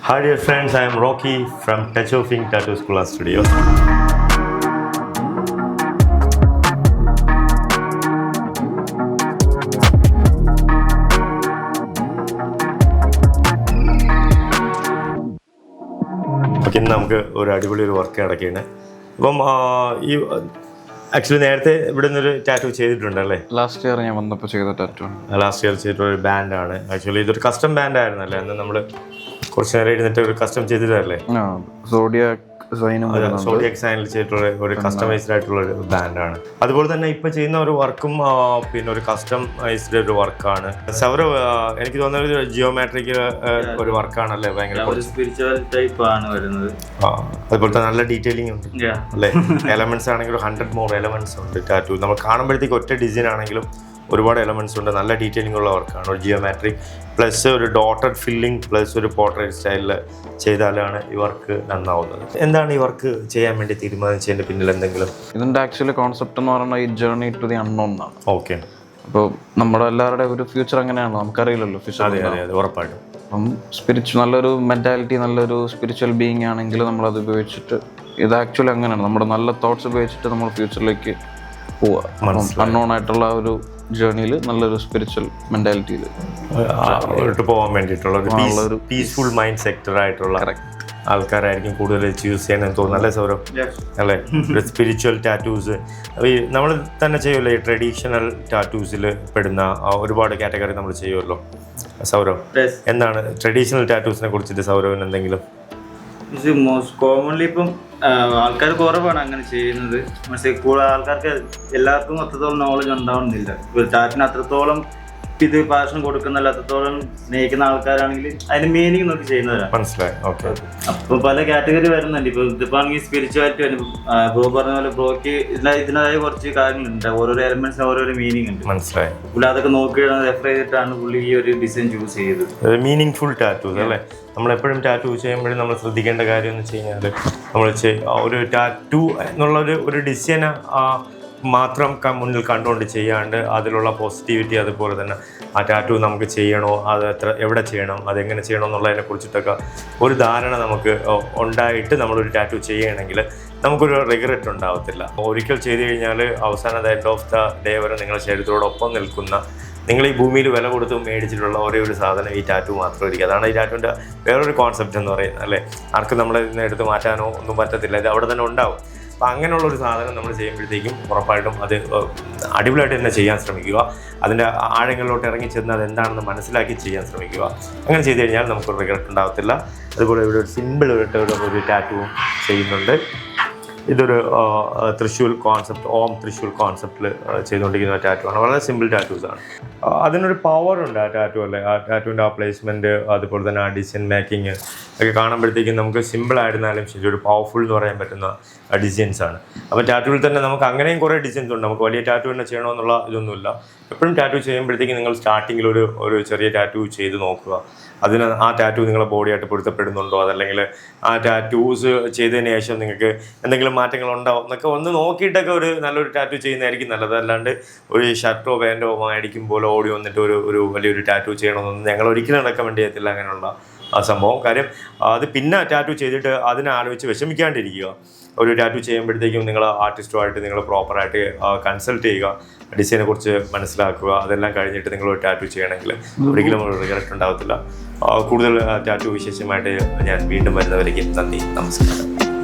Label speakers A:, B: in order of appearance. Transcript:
A: Hi dear friends, I am Rocky from Touch of Ink Tattoo School and Studio. Okay, ഇന്ന് നമുക്ക് ഒരു അടിപൊളി ഒരു വർക്ക് നടക്കുകയാണ്. അപ്പം ഈ ആക്ച്വലി നേരത്തെ ഇവിടെ നിന്നൊരു ടാറ്റു ചെയ്തിട്ടുണ്ടല്ലേ?
B: ലാസ്റ്റ് ഇയർ ഞാൻ വന്നപ്പോൾ ചെയ്ത ടാറ്റു.
A: ലാസ്റ്റ് ഇയർ ചെയ്തിട്ടൊരു ബാൻഡാണ്. ആക്ച്വലി ഇതൊരു കസ്റ്റം ബാൻഡ് ആയിരുന്നല്ലേ? അന്ന് നമ്മൾ കുറച്ച് നേരം ഇരുന്നിട്ട് ഒരു കസ്റ്റം ചെയ്തിട്ടല്ലേ? സോഡിയാക് സൈനിൽ ചെയ്തിട്ടുള്ള ഒരു കസ്റ്റമൈസ്ഡ് ആയിട്ടുള്ള ഒരു ബാൻഡാണ്. അതുപോലെ തന്നെ ഇപ്പൊ ചെയ്യുന്ന ഒരു വർക്കും പിന്നെ ഒരു കസ്റ്റമൈസ്ഡ് ഒരു വർക്കാണ്. സൗരവ്, എനിക്ക് തോന്നുന്നത് ഒരു ജിയോമാട്രിക്കൽ ഒരു വർക്കാണല്ലേ? ഭയങ്കര
C: സ്പിരിച്വൽ ടൈപ്പ് ആണ് വരുന്നത്.
A: അതുപോലെ തന്നെ നല്ല ഡീറ്റെയിലിംഗ് ഉണ്ട് അല്ലേ? എലമെന്റ്സ് ആണെങ്കിലും 100 more എലമെന്റ്സ് ഉണ്ട് ടാറ്റു. നമ്മൾ കാണുമ്പോഴത്തേക്ക് ഒറ്റ ഡിസൈൻ ആണെങ്കിലും ഒരുപാട് എലമെന്റ്സ് ഉണ്ട്. നല്ല ഡീറ്റെയിലിംഗ് ഉള്ള വർക്കാണ്. ഒരു ജിയോമാട്രിക് പ്ലസ് ഒരു ഡോട്ടഡ് ഫില്ലിംഗ് പ്ലസ് ഒരു പോർട്രേറ്റ് സ്റ്റൈലിൽ ചെയ്താലാണ് ഈ വർക്ക് നന്നാവുന്നത്. എന്താണ് ഈ വർക്ക് ചെയ്യാൻ വേണ്ടി തീരുമാനിച്ചതിന്റെ പിന്നിൽ എന്തെങ്കിലും?
B: ഇതിന്റെ ആക്ച്വലി കോൺസെപ്റ്റ് എന്ന് പറയുന്നത് ഈ ജേർണി ടു ദി അൺനോൺ എന്നാണ്.
A: ഓക്കെ.
B: അപ്പോൾ നമ്മുടെ എല്ലാവരുടെ ഒരു ഫ്യൂച്ചർ അങ്ങനെയാണോ? നമുക്കറിയില്ലല്ലോ ഫ്യൂച്ചർ.
A: അതെ, ഉറപ്പായിട്ടും.
B: അപ്പം നല്ലൊരു മെന്റാലിറ്റി, നല്ലൊരു സ്പിരിച്വൽ ബീയിങ് ആണെങ്കിൽ നമ്മളത് ഉപയോഗിച്ചിട്ട്, ഇത് ആക്ച്വലി അങ്ങനെയാണ്. നമ്മുടെ നല്ല തോട്ട്സ് ഉപയോഗിച്ചിട്ട് നമ്മൾ ഫ്യൂച്ചറിലേക്ക് പോവുക. അൺനോൺ ആയിട്ടുള്ള ഒരു ജേർണിയിൽ നല്ലൊരു സ്പിരിച്വൽ മെന്റാലിറ്റിയിൽ
A: പോകാൻ വേണ്ടിയിട്ടുള്ള ഒരു പീസ്ഫുൾ മൈൻഡ് സെക്ടർ ആയിട്ടുള്ള ആൾക്കാരായിരിക്കും കൂടുതൽ ചൂസ് ചെയ്യണമെന്ന് തോന്നുന്നു അല്ലേ സൗരവ്? അല്ലേ? ഒരു സ്പിരിച്വൽ ടാറ്റൂസ് നമ്മൾ തന്നെ ചെയ്യുമല്ലോ. ഈ ട്രഡീഷണൽ ടാറ്റൂസിൽ പെടുന്ന ഒരുപാട് കാറ്റഗറി നമ്മൾ ചെയ്യുമല്ലോ സൗരവ്. എന്താണ് ട്രഡീഷണൽ ടാറ്റൂസിനെ കുറിച്ചിട്ട് സൗരവിന് എന്തെങ്കിലും?
C: ഇത് മോസ്റ്റ് കോമൺലി ഇപ്പം ആൾക്കാർ കുറവാണ് അങ്ങനെ ചെയ്യുന്നത്. പക്ഷേ കൂടുതൽ ആൾക്കാർക്ക് എല്ലാവർക്കും അത്രത്തോളം നോളജ് ഉണ്ടാവുന്നില്ല. ടാറ്റിന് അത്രത്തോളം ഇത് പാഷൻ കൊടുക്കുന്നില്ല, അത്രത്തോളം സ്നേഹിക്കുന്ന ആൾക്കാരാണെങ്കിൽ അതിന്റെ മീനിങ് നോക്കി ചെയ്യുന്നവരാണ്.
A: മനസ്സിലായി. ഓക്കെ.
C: അപ്പൊ പല കാറ്റഗറി വരുന്നുണ്ട്. ഇപ്പൊ ഇതിപ്പോ ആണെങ്കിൽ സ്പിരിച്വാലിറ്റി വരും. ബ്രോ പറഞ്ഞ പോലെ ബ്രോക്ക് ഇതിനായ കുറച്ച് കാര്യങ്ങളുണ്ട്. ഓരോരോ എലമെന്റ്സിന് ഓരോരോ മീനിങ് ഉണ്ട്.
A: മനസ്സിലായി.
C: പുള്ളി അതൊക്കെ നോക്കി റെഫർ ചെയ്തിട്ടാണ് പുള്ളി ഈ ഒരു ഡിസൈൻ ചൂസ് ചെയ്തത്.
A: മീനിങ് ഫുൾ ടാറ്റൂസ് അല്ലേ? നമ്മളെപ്പോഴും ടാറ്റു ചെയ്യുമ്പോഴും നമ്മൾ ശ്രദ്ധിക്കേണ്ട കാര്യം എന്ന് വെച്ച് കഴിഞ്ഞാൽ നമ്മൾ ഒരു ടാറ്റു എന്നുള്ള ഒരു ഡിസൈന് മാത്രം മുന്നിൽ കണ്ടുകൊണ്ട് ചെയ്യാണ്ട് അതിലുള്ള പോസിറ്റിവിറ്റി, അതുപോലെ തന്നെ ആ ടാറ്റു നമുക്ക് ചെയ്യണോ, അത് എവിടെ ചെയ്യണം, അതെങ്ങനെ ചെയ്യണം എന്നുള്ളതിനെ കുറിച്ചിട്ടൊക്കെ ഒരു ധാരണ നമുക്ക് ഉണ്ടായിട്ട് നമ്മളൊരു ടാറ്റു ചെയ്യുകയാണെങ്കിൽ നമുക്കൊരു റിഗ്രറ്റ് ഉണ്ടാവത്തില്ല. ഒരിക്കൽ ചെയ്ത് കഴിഞ്ഞാൽ അവസാനം എൻഡ് ഓഫ് ദ ഡേ വരെ നിങ്ങളുടെ ശരീരത്തോടൊപ്പം നിൽക്കുന്ന, നിങ്ങൾ ഈ ഭൂമിയിൽ വില കൊടുത്ത് മേടിച്ചിട്ടുള്ള ഒരേ ഒരു സാധനം ഈ ടാറ്റു മാത്രമായിരിക്കും. അതാണ് ഈ ടാറ്റുവിൻ്റെ വേറൊരു കോൺസെപ്റ്റ് എന്ന് പറയുന്നത് അല്ലേ? ആർക്കും നമ്മളെ ഇതിനെ എടുത്ത് മാറ്റാനോ ഒന്നും പറ്റത്തില്ല. ഇത് അവിടെ തന്നെ ഉണ്ടാവും. അപ്പം അങ്ങനെയുള്ളൊരു സാധനം നമ്മൾ ചെയ്യുമ്പോഴത്തേക്കും ഉറപ്പായിട്ടും അത് അടിപൊളിയായിട്ട് തന്നെ ചെയ്യാൻ ശ്രമിക്കുക. അതിൻ്റെ ആഴങ്ങളിലോട്ട് ഇറങ്ങി ചെന്ന് അതെന്താണെന്ന് മനസ്സിലാക്കി ചെയ്യാൻ ശ്രമിക്കുക. അങ്ങനെ ചെയ്ത് കഴിഞ്ഞാൽ നമുക്കൊരു റിഗ്രറ്റ് ഉണ്ടാകത്തില്ല. അതുപോലെ ഇവിടെ ഒരു സിമ്പിൾ ഒരു ടാറ്റുവും ചെയ്യുന്നുണ്ട്. ഇതൊരു തൃശ്ശൂർ കോൺസെപ്റ്റ്, ഓം തൃശ്ശൂർ കോൺസെപ്റ്റിൽ ചെയ്തുകൊണ്ടിരിക്കുന്ന ടാറ്റുവാണ്. വളരെ സിമ്പിൾ ടാറ്റൂസാണ്. അതിനൊരു പവറുണ്ട് ആ ടാറ്റു അല്ലേ? ആ ടാറ്റുവിൻ്റെ ആ പ്ലേസ്മെൻറ്റ്, അതുപോലെ തന്നെ ആ ഡിസൈൻ മേക്കിങ് ഒക്കെ കാണുമ്പോഴത്തേക്കും നമുക്ക് സിമ്പിളായിരുന്നാലും ശരി ഒരു പവർഫുൾ എന്ന് പറയാൻ പറ്റുന്ന ഡിസൈൻസാണ്. അപ്പോൾ ടാറ്റുവിൽ തന്നെ നമുക്ക് അങ്ങനെയും കുറേ ഡിസൈൻസ് ഉണ്ട്. നമുക്ക് വലിയ ടാറ്റു തന്നെ ചെയ്യണമെന്നുള്ള ഇതൊന്നുമില്ല. എപ്പോഴും ടാറ്റു ചെയ്യുമ്പോഴത്തേക്കും നിങ്ങൾ സ്റ്റാർട്ടിങ്ങിൽ ഒരു ചെറിയ ടാറ്റു ചെയ്ത് നോക്കുക. അതിന് ആ ടാറ്റു നിങ്ങളെ ബോഡിയായിട്ട് പൊരുത്തപ്പെടുന്നുണ്ടോ, അതല്ലെങ്കിൽ ആ ടാറ്റൂസ് ചെയ്തതിന് ശേഷം നിങ്ങൾക്ക് എന്തെങ്കിലും മാറ്റങ്ങളുണ്ടോ എന്നൊക്കെ ഒന്ന് നോക്കിയിട്ടൊക്കെ ഒരു നല്ലൊരു ടാറ്റു ചെയ്യുന്നതായിരിക്കും നല്ലത്. അല്ലാണ്ട് ഒരു ഷർട്ടോ പാൻറ്റോ മേടിക്കുമ്പോൾ ഓടി വന്നിട്ട് ഒരു വലിയൊരു ടാറ്റു ചെയ്യണമെന്നൊന്നും ഞങ്ങൾ ഒരിക്കലും റെക്കമെൻഡ് ചെയ്യത്തില്ല അങ്ങനെയുള്ള ആ സംഭവം. കാര്യം അത് പിന്നെ ടാറ്റു ചെയ്തിട്ട് അതിനെ ആലോചിച്ച് വിഷമിക്കാണ്ടിരിക്കുക. ഒരു ടാറ്റു ചെയ്യുമ്പോഴത്തേക്കും നിങ്ങൾ ആർട്ടിസ്റ്റുമായിട്ട് നിങ്ങൾ പ്രോപ്പറായിട്ട് കൺസൾട്ട് ചെയ്യുക, ഡിസൈനെ കുറിച്ച് മനസ്സിലാക്കുക. അതെല്ലാം കഴിഞ്ഞിട്ട് നിങ്ങൾ ഒരു ടാറ്റു ചെയ്യണമെങ്കിൽ ഒരിക്കലും ഒരു റിഗ്രറ്റ് ഉണ്ടാകത്തില്ല. കൂടുതൽ ടാറ്റു വിശേഷമായിട്ട് ഞാൻ വീണ്ടും വരുന്നവരേക്കും നന്ദി, നമസ്കാരം.